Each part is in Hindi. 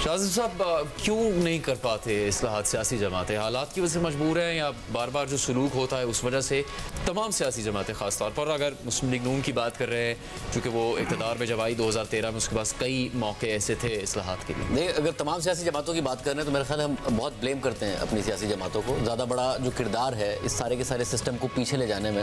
शाहज़ साहब क्यों नहीं कर पाते इस्लाहात सियासी जमातें? हालात की वजह से मजबूर हैं या बार बार जो सलूक होता है उस वजह से? तमाम सियासी जमातें ख़ास तौर पर, अगर मुस्लिम लीग नून की बात कर रहे हैं, चूँकि वो इक़्तिदार में जब आई 2013 में, उसके पास कई मौके ऐसे थे इस्लाहात के लिए। नहीं, अगर तमाम सियासी जमातों की बात कर रहे हैं तो मेरे ख्याल हम बहुत ब्लेम करते हैं अपनी सियासी जमातों को। ज़्यादा बड़ा जो किरदार है इस सारे के सारे सिस्टम को पीछे ले जाने में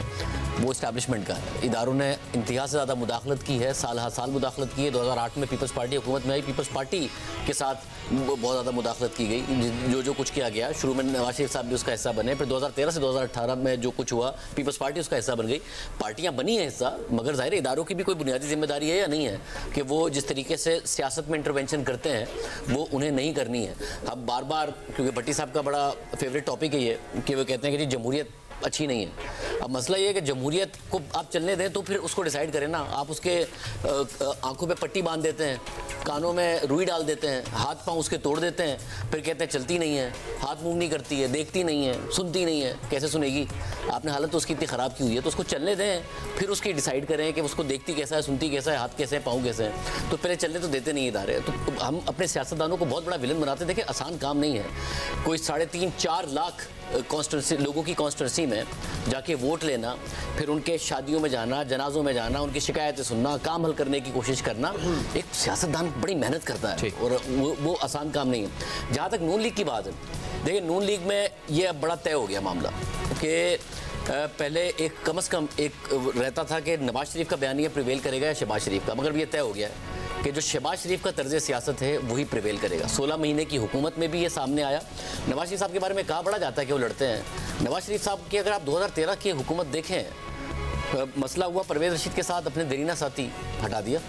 वो इस्टेब्लिशमेंट का है। इदारों ने इंतहा से ज़्यादा मुदाखलत की है, साल हर साल मुदाखलत की है। 2008 में पीपल्स पार्टी हुकूमत में आई, पीपल्स पार्टी के साथ बहुत ज़्यादा मुदाखलत की गई। जो कुछ किया गया, शुरू में नवाज शरीफ साहब भी उसका हिस्सा बने, फिर 2013 से 2018 में जो कुछ हुआ पीपल्स पार्टी उसका हिस्सा बन गई। पार्टियां बनी हैं हिस्सा, मगर ज़ाहिर इदारों की भी कोई बुनियादी जिम्मेदारी है या नहीं है कि वो जिस तरीके से सियासत में इंटरवेंशन करते हैं वो उन्हें नहीं करनी है। अब बार बार, क्योंकि भट्टी साहब का बड़ा फेवरेट टॉपिक है ये कि वो कहते हैं कि जी जमहूरियत अच्छी नहीं है। अब मसला ये है कि जमहूरियत को आप चलने दें तो फिर उसको डिसाइड करें ना। आप उसके आंखों पे पट्टी बांध देते हैं, कानों में रुई डाल देते हैं, हाथ पांव उसके तोड़ देते हैं, फिर कहते हैं चलती नहीं है, हाथ मूव नहीं करती है, देखती नहीं है, सुनती नहीं है। कैसे सुनेगी? आपने हालत तो उसकी इतनी ख़राब की हुई है, तो उसको चलने दें, फिर उसकी डिसाइड करें कि उसको देखती कैसा है, सुनती कैसा है, हाथ कैसे हैं, पाँव कैसे हैं। तो पहले चलने तो देते नहीं इदारे। तो हम अपने सियासतदानों को बहुत बड़ा विलन बनाते। देखिए, आसान काम नहीं है। कोई 3.5-4 लाख कॉन्स्टिट्यूंसी लोगों की कॉन्स्टिट्यूंसी में जाके वोट लेना, फिर उनके शादियों में जाना, जनाजों में जाना, उनकी शिकायतें सुनना, काम हल करने की कोशिश करना, एक सियासतदान बड़ी मेहनत करता है और वो आसान काम नहीं है। जहाँ तक नून लीग की बात है, देखिए नून लीग में ये अब बड़ा तय हो गया मामला कि पहले एक कम से कम एक रहता था कि नवाज शरीफ का बयानिया प्रिवेल करेगा या शहबाज शरीफ का, मगर ये तय हो गया है कि जो शहबाज शरीफ का तर्ज सियासत है वही प्रिवेल करेगा। 16 महीने की हुकूमत में भी ये सामने आया। नवाज शरीफ साहब के बारे में कहा बड़ा जाता है कि वो लड़ते हैं। नवाज शरीफ साहब की अगर आप 2013 की हुकूमत देखें, मसला हुआ परवेज़ रशीद के साथ अपने देरीना साथी हटा दिया।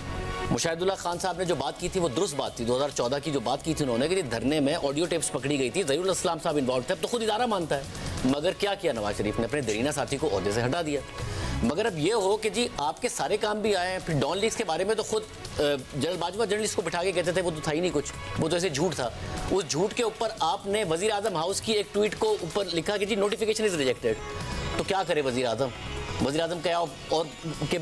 मुशाहिदुल्लाह खान साहब ने जो बात की थी वो दुरुस्त बात थी। 2014 की जो बात की थी उन्होंने कि धरने में ऑडियो टेप्स पकड़ी गई थी, ज़हीरुल इस्लाम साहब इन्वॉल्व थे, अब तो खुद इदारा मानता है। मगर क्या किया नवाज शरीफ ने? अपने देरीना साथी को ओहदे से हटा दिया। मगर अब ये हो कि जी आपके सारे काम भी आए हैं। फिर डॉन लीग्स के बारे में तो खुद बाजवा जर्नलिस्ट को बिठा के कहते थे वो तो था ही नहीं कुछ, वो तो ऐसे झूठ था। उस झूठ के ऊपर आपने वज़ीर आज़म हाउस की एक ट्वीट को ऊपर लिखा कि जी नोटिफिकेशन इज़ रिजेक्टेड। तो क्या करे वज़ीर आज़म क्या और कि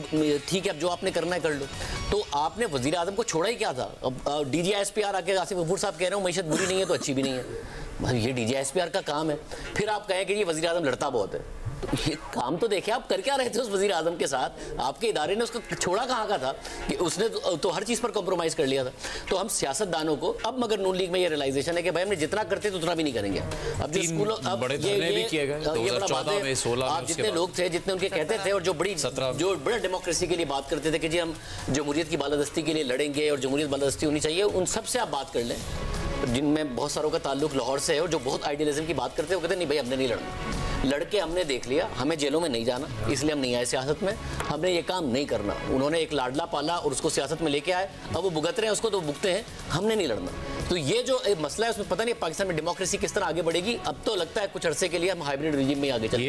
ठीक है अब जो आपने करना है कर लो। तो आपने वज़ीर आज़म को छोड़ा ही क्या था? अब DGISPR आके आसिफ गफूर साहब कह रहे हो मईशत बुरी नहीं है तो अच्छी भी नहीं है। ये DGISPR का काम है। फिर आप कहें कि ये वज़ीर आज़म लड़ता बहुत है, तो ये काम तो देखिए आप कर क्या रहे थे उस वज़ीर आज़म के साथ? आपके इदारे ने उसको छोड़ा कहाँ का था कि उसने तो हर चीज़ पर कॉम्प्रोमाइज़ कर लिया था। तो हम सियासतदानों को अब मगर नून लीग में ये रियलाइजेशन है कि भाई हमने जितना करते तो उतना भी नहीं करेंगे। अब जो स्कूलों अब ये बड़ा बात है, आप जितने लोग थे जितने उनके कहते थे और जो बड़ा डेमोक्रेसी के लिए बात करते थे कि जी हम जमहूरियत की बालादस्ती के लिए लड़ेंगे और जमहूरियत बालादस्ती होनी चाहिए, उन सबसे आप बात कर लें जिनमें बहुत सारों का ताल्लुक लाहौर से है और जो बहुत आइडियलिज्म की बात करते हैं। वो कहते नहीं भाई हमने नहीं लड़ना, लड़के हमने देख लिया, हमें जेलों में नहीं जाना, इसलिए हम नहीं आए सियासत में, हमने ये काम नहीं करना। उन्होंने एक लाडला पाला और उसको सियासत में लेके आए, अब वो भुगत रहे हैं उसको, तो भुगते हैं, हमने नहीं लड़ना। तो ये जो मसला है उसमें पता नहीं पाकिस्तान में डेमोक्रेसी किस तरह आगे बढ़ेगी। अब तो लगता है कुछ अरसे के लिए हम हाइब्रिड रिजीम में आगे चलेंगे।